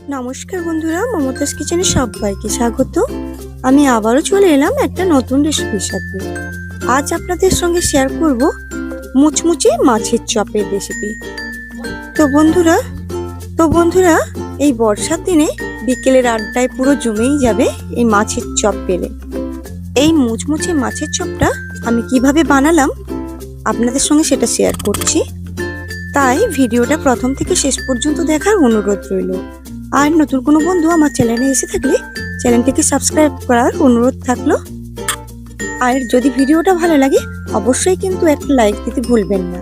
নমস্কার বন্ধুরা, মমতাজ কিচেনে সবাইকে স্বাগত। আমি আবারও চলে এলাম একটা নতুন রেসিপির সাথে। আজ আপনাদের সঙ্গে শেয়ার করব মুচমুচে মাছের চপের রেসিপি। তো বন্ধুরা এই বর্ষার দিনে বিকেলের আড্ডায় পুরো জমেই যাবে এই মাছের চপ পেলে। এই মুচমুচে মাছের চপটা আমি কিভাবে বানালাম আপনাদের সঙ্গে সেটা শেয়ার করছি, তাই ভিডিওটা প্রথম থেকে শেষ পর্যন্ত দেখার অনুরোধ রইল। আর নতুন কোনো বন্ধু আমার চ্যানেলে এসে থাকলে চ্যানেলটিকে সাবস্ক্রাইব করার অনুরোধ থাকলো। আর যদি ভিডিওটা ভালো লাগে অবশ্যই কিন্তু একটা লাইক দিতে ভুলবেন না।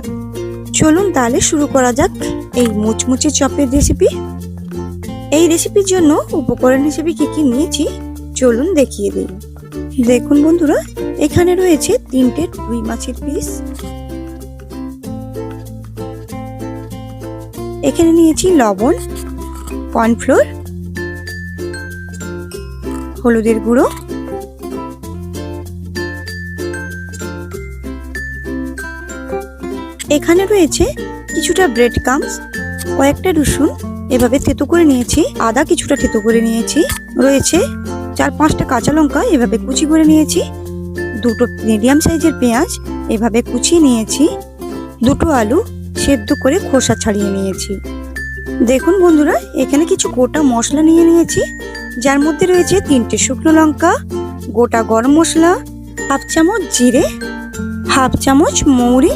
চলুন তাহলে শুরু করা যাক এই মুচমুচে চপের রেসিপি। এই রেসিপির জন্য উপকরণ হিসেবে কি কি নিয়েছি চলুন দেখিয়ে দিই। দেখুন বন্ধুরা, এখানে রয়েছে 3টে রুই মাছের পিস। এখানে নিয়েছি লবণ, কর্নফ্লোর, হলুদের গুঁড়ো, এখানে রয়েছে কিছুটা ব্রেড ক্রাম্বস, কয়েকটা রসুন এভাবে থেতো করে নিয়েছি, আদা কিছুটা থেতো করে নিয়েছি, রয়েছে 4-5টা কাঁচা লঙ্কা এভাবে কুচি করে নিয়েছি, 2টো মিডিয়াম সাইজের পেঁয়াজ এভাবে কুচিয়ে নিয়েছি, 2টো আলু সেদ্ধ করে খোসা ছাড়িয়ে নিয়েছি। দেখুন বন্ধুরা, এখানে কিছু গোটা মশলা নিয়ে নিয়েছি, যার মধ্যে রয়েছে 3টে শুকনো লঙ্কা, গোটা গরম মশলা, 1/2 চামচ জিরে, 1/2 চামচ মৌরি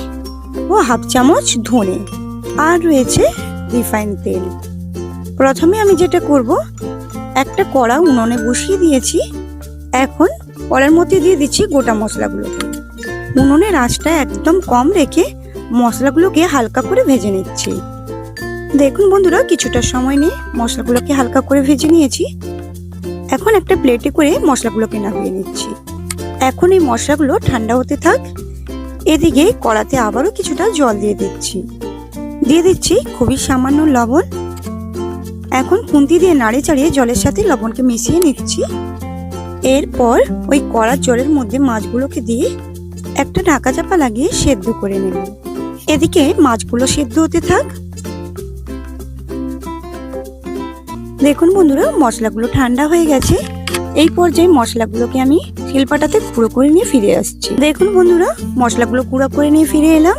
ও 1/2 চামচ ধনে, আর রয়েছে রিফাইন তেল। প্রথমে আমি যেটা করব, একটা কড়া উনুনে বসিয়ে দিয়েছি। এখন কড়ার মধ্যে দিয়ে দিচ্ছি গোটা মশলাগুলোকে। উনুনের আঁচটা একদম কম রেখে মশলাগুলোকে হালকা করে ভেজে নিচ্ছি। দেখুন বন্ধুরা, কিছুটা সময় নিয়ে মশলাগুলোকে হালকা করে ভেজে নিয়েছি। এখন একটা প্লেটে করে মশলাগুলোকে নামিয়ে নিচ্ছি। এখন এই মশলাগুলো ঠান্ডা হতে থাক। এদিকে কড়াতে আবারও কিছুটা জল দিয়ে দিচ্ছি খুবই সামান্য লবণ। এখন খুন্তি দিয়ে নাড়ে চাড়িয়ে জলের সাথে লবণকে মিশিয়ে নিচ্ছি। এরপর ওই কড়ার জলের মধ্যে মাছগুলোকে দিয়ে একটা ঢাকা চাপা লাগিয়ে সেদ্ধ করে নেব। এদিকে মাছগুলো সেদ্ধ হতে থাক। দেখুন বন্ধুরা, মশলাগুলো ঠান্ডা হয়ে গেছে। এই পর্যায়ে মশলাগুলোকে আমি শিলপাটাতে গুঁড়ো করে নিয়ে ফিরে আসছি। দেখুন বন্ধুরা, মশলাগুলো গুঁড়ো করে নিয়ে ফিরে এলাম।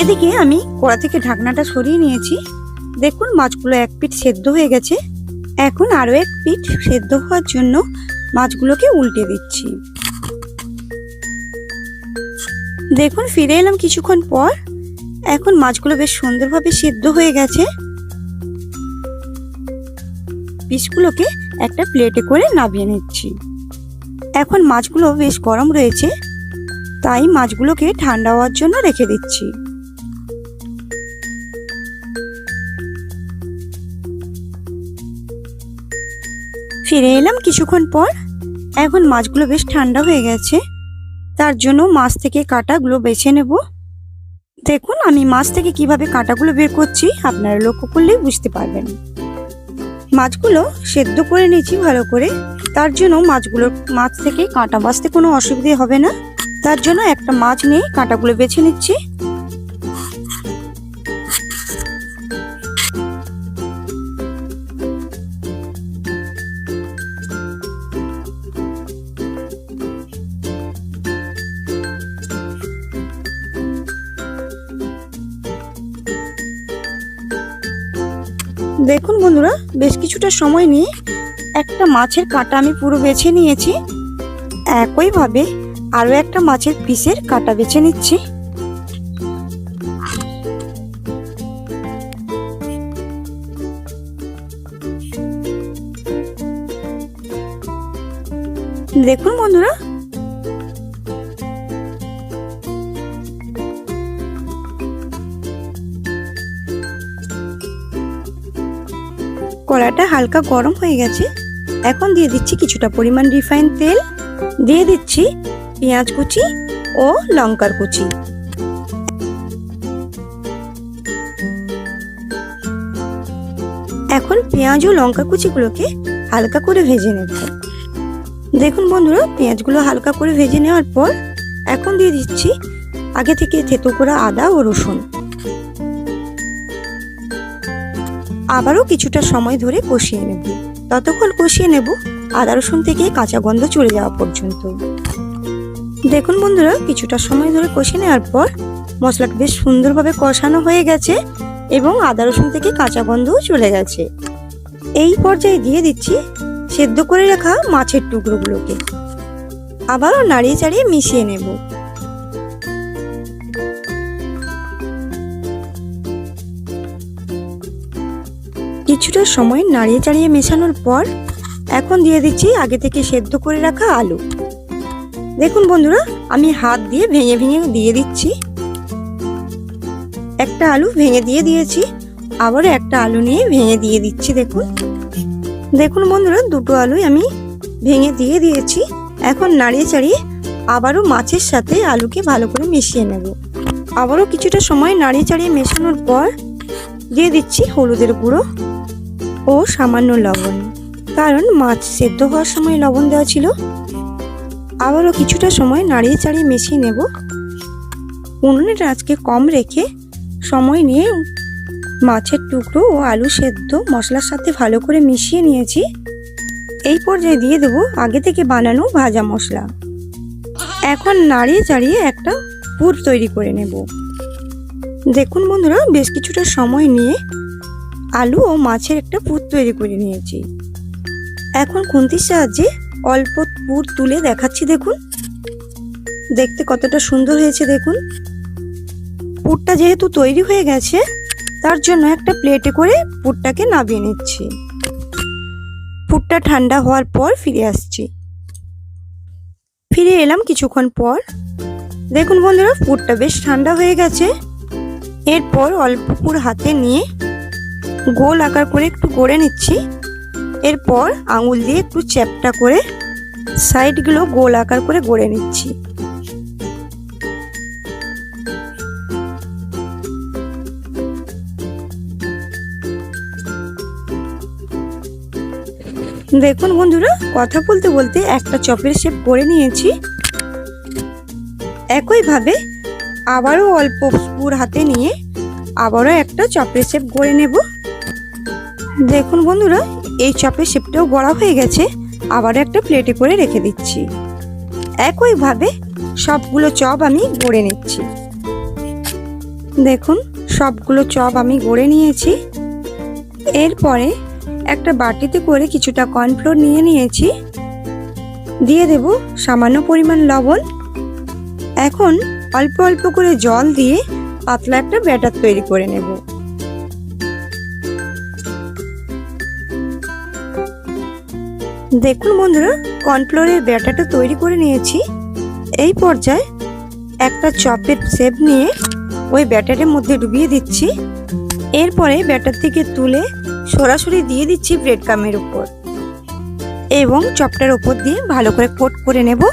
এদিকে আমি কড়া থেকে ঢাকনাটা সরিয়ে নিয়েছি। দেখুন মাছগুলো এক পিঠ সেদ্ধ হয়ে গেছে। এখন আরো এক পিঠ সেদ্ধ হওয়ার জন্য মাছগুলোকে উল্টে দিচ্ছি। দেখুন ফিরে এলাম কিছুক্ষণ পর। এখন মাছগুলো বেশ সুন্দরভাবে সেদ্ধ হয়ে গেছে। পিসগুলোকে একটা প্লেটে করে নামিয়ে নিচ্ছি। এখন মাছগুলো বেশ গরম রয়েছে, তাই মাছগুলোকে ঠান্ডা হওয়ার জন্য রেখে দিচ্ছি। ফিরে এলাম কিছুক্ষণ পর। এখন মাছগুলো বেশ ঠান্ডা হয়ে গেছে, তার জন্য মাছ থেকে কাঁটাগুলো বেছে নেব। দেখুন আমি মাছ থেকে কিভাবে কাঁটাগুলো বের করছি আপনারা লক্ষ্য করলেই বুঝতে পারবেন। মাছগুলো সেদ্ধ করে নিয়েছি ভালো করে, তার জন্য মাছ থেকে কাঁটা বাছতে কোনো অসুবিধে হবে না। তার জন্য একটা মাছ নিয়ে কাঁটাগুলো বেছে নিচ্ছি। দেখুন বন্ধুরা, বেশ কিছুটা সময় নিয়ে একটা মাছের কাঁটা আমি পুরো বেছে নিয়েছি। একইভাবে আরো একটা মাছের পিসের কাঁটা বেছে নিচ্ছি। দেখুন বন্ধুরা, কড়াটা হালকা গরম হয়ে গেছে। এখন দিয়ে দিচ্ছি কিছুটা পরিমাণ রিফাইন তেল, দিয়ে দিচ্ছি পেঁয়াজ কুচি ও লঙ্কার কুচি। এখন পেঁয়াজ ও লঙ্কা কুচিগুলোকে হালকা করে ভেজে নেব। দেখুন বন্ধুরা, পেঁয়াজগুলো হালকা করে ভেজে নেওয়ার পর এখন দিয়ে দিচ্ছি আগে থেকে থেতো করা আদা ও রসুন। আবারও কিছুটা সময় ধরে কষিয়ে নেব। ততক্ষণ কষিয়ে নেব আদা রসুন থেকে কাঁচা গন্ধ চলে যাওয়া পর্যন্ত। দেখুন বন্ধুরা, কিছুটা সময় ধরে কষিয়ে নেওয়ার পর মশলাটা বেশ সুন্দরভাবে কষানো হয়ে গেছে এবং আদা রসুন থেকে কাঁচা গন্ধও চলে গেছে। এই পর্যায়ে দিয়ে দিচ্ছি সেদ্ধ করে রাখা মাছের টুকরোগুলোকে। আবারও নাড়িয়ে চাড়িয়ে মিশিয়ে নেব। কিছুটা সময় নাড়িয়ে চাড়িয়ে মেশানোর পর এখন দিয়ে দিচ্ছি আগে থেকে সেদ্ধ করে রাখা আলু। দেখুন বন্ধুরা, আমি হাত দিয়ে ভেঙে ভেঙে দিয়ে দিচ্ছি। একটা আলু ভেঙে দিয়ে দিয়েছি, আবার একটা আলু নিয়ে ভেঙে দিয়ে দিচ্ছি। দেখুন বন্ধুরা, দুটো আলুই আমি ভেঙে দিয়ে দিয়েছি। এখন নাড়িয়ে চাড়িয়ে আবারও মাছের সাথে আলুকে ভালো করে মিশিয়ে নেব। আবারও কিছুটা সময় নাড়িয়ে চাড়িয়ে মেশানোর পর দিয়ে দিচ্ছি হলুদের গুঁড়ো ও সামান্য লবণ, কারণ মাছ সেদ্ধ হওয়ার সময় লবণ দেওয়া ছিল। আবারও কিছুটা সময় নাড়িয়ে চাড়িয়ে মিশিয়ে নেব। উনুনের আঁচকে কম রেখে সময় নিয়ে মাছের টুকরো ও আলু সেদ্ধ মশলার সাথে ভালো করে মিশিয়ে নিয়েছি। এই পর্যায়ে দিয়ে দেব আগে থেকে বানানো ভাজা মশলা। এখন নাড়িয়ে চাড়িয়ে একটা পুর তৈরি করে নেব। দেখুন বন্ধুরা, বেশ কিছুটা সময় নিয়ে আলু ও মাছের একটা পুর তৈরি করে নিয়েছি। এখন খুন্তির সাহায্যে অল্প পুর তুলে দেখাচ্ছি। দেখুন দেখতে কতটা সুন্দর হয়েছে। দেখুন পুরটা যেহেতু তৈরি হয়ে গেছে, তার জন্য একটা প্লেটে করে পুরটাকে নামিয়ে নিচ্ছি। পুরটা ঠান্ডা হওয়ার পর ফিরে আসছি। ফিরে এলাম কিছুক্ষণ পর। দেখুন বন্ধুরা, পুরটা বেশ ঠান্ডা হয়ে গেছে। এরপর অল্প পুর হাতে নিয়ে গোল আকার করে একটু গড়ে নিচ্ছি। এরপর আঙুল দিয়ে একটু চ্যাপটা করে সাইডগুলো গোল আকার করে গড়ে নিচ্ছি। দেখুন বন্ধুরা, কথা বলতে বলতে একটা চপের শেপ করে নিয়েছি। একইভাবে আবারও অল্প পুর হাতে নিয়ে আবারও একটা চপের শেপ গড়ে নেব। দেখুন বন্ধুরা, এই চপের শেপটাও গড়া হয়ে গেছে। আবার একটা প্লেটে করে রেখে দিচ্ছি। একইভাবে সবগুলো চপ আমি গড়ে নিচ্ছি। দেখুন সবগুলো চপ আমি গড়ে নিয়েছি। এরপরে একটা বাটিতে করে কিছুটা কর্নফ্লোর নিয়ে নিয়েছি। দিয়ে দেব সামান্য পরিমাণ লবণ। এখন অল্প অল্প করে জল দিয়ে পাতলা একটা ব্যাটার তৈরি করে নেব। দেখুন বন্ধুরা, কর্নফ্লোরের ব্যাটারটা তৈরি করে নিয়েছি। এই পর্যায়ে একটা চপের শেপ নিয়ে ওই ব্যাটারের মধ্যে ডুবিয়ে দিচ্ছি। এরপরে ব্যাটার থেকে তুলে সরাসরি দিয়ে দিচ্ছি ব্রেড ক্রামের উপর এবং চপটার উপর দিয়ে ভালো করে কোট করে নেব।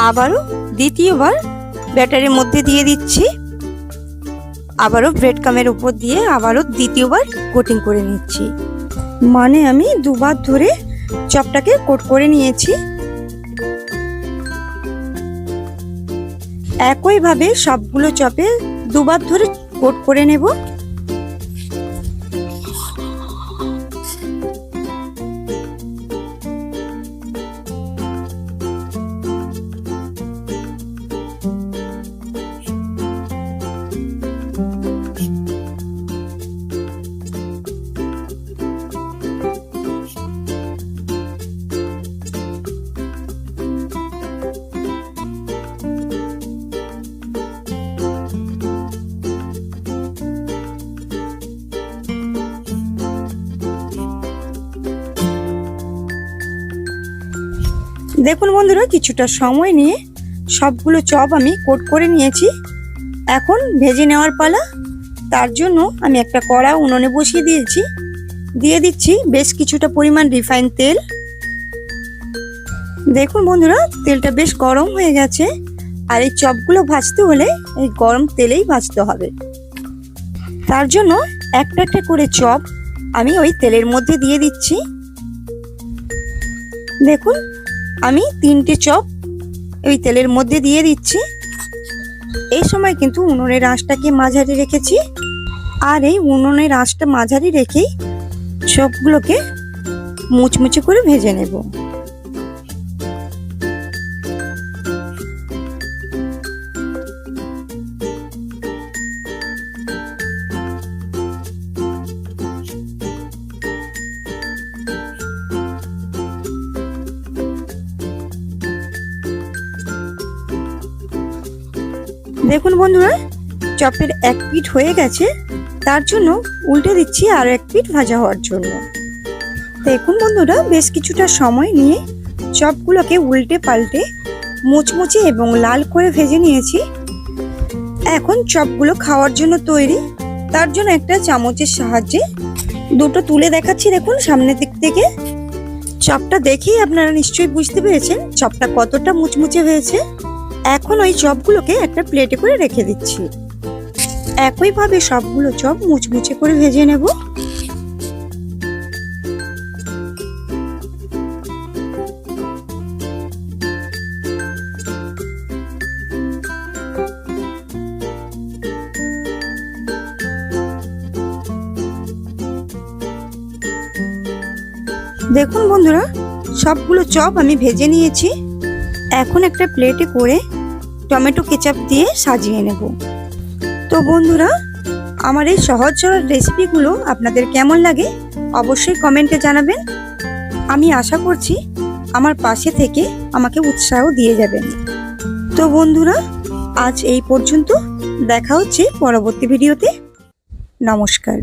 আবারও দ্বিতীয়বার ব্যাটারের মধ্যে দিয়ে দিচ্ছি। আবারও ব্রেড ক্রামের উপর দিয়ে আবারও দ্বিতীয়বার কোটিং করে নিচ্ছি। মানে আমি দুবার ধরে চপটাকে কোট করে নিয়েছি। একইভাবে সবগুলো চপে দুবার ধরে কোট করে নেব। দেখুন বন্ধুরা, কিছুটা সময় নিয়ে সবগুলো চপ আমি কোট করে নিয়েছি। এখন ভেজে নেওয়ার পালা। তার জন্য আমি একটা কড়া উনুনে বসিয়ে দিয়েছি। দিয়ে দিচ্ছি বেশ কিছুটা পরিমাণ রিফাইন তেল। দেখুন বন্ধুরা, তেলটা বেশ গরম হয়ে গেছে। আর এই চপগুলো ভাজতে হলে এই গরম তেলেই ভাজতে হবে। তার জন্য একটা একটা করে চপ আমি ওই তেলের মধ্যে দিয়ে দিচ্ছি। দেখুন আমি 3টে চপ ওই তেলের মধ্যে দিয়ে দিচ্ছি। এই সময় কিন্তু উনুনের আঁচটাকে মাঝারি রেখেছি, আর এই উনুনের আঁচটা মাঝারি রেখেই চপগুলোকে মুচমুচে করে ভেজে নেব। দেখুন বন্ধুরা, চপের এক পিঠ হয়ে গেছে, তার জন্য উল্টে দিচ্ছি আর এক পিঠ ভাজা হওয়ার জন্য। দেখুন বন্ধুরা, বেশ কিছুটা সময় নিয়ে চপগুলোকে উল্টে পাল্টে মুচমুচে এবং লাল করে ভেজে নিয়েছি। এখন চপগুলো খাওয়ার জন্য তৈরি। তার জন্য একটা চামচের সাহায্যে দুটো তুলে দেখাচ্ছি। দেখুন সামনের দিক থেকে। চপটা দেখেই আপনারা নিশ্চয়ই বুঝতে পেরেছেন চপটা কতটা মুচমুচে হয়েছে। এখন ওই চপগুলোকে একটা প্লেটে করে রেখে দিচ্ছি। একইভাবে সবগুলো চপ মুচমুচে করে ভেজে নেব। দেখুন বন্ধুরা, সবগুলো চপ আমি ভেজে নিয়েছি। এখন একটা প্লেটে করে টমেটো কেচাপ দিয়ে সাজিয়ে নেব। তো বন্ধুরা, আমার এই সহজ সরল রেসিপিগুলো আপনাদের কেমন লাগে অবশ্যই কমেন্টে জানাবেন। আমি আশা করছি আমার পাশে থেকে আমাকে উৎসাহ দিয়ে যাবেন। তো বন্ধুরা, আজ এই পর্যন্ত। দেখা হচ্ছে পরবর্তী ভিডিওতে। নমস্কার।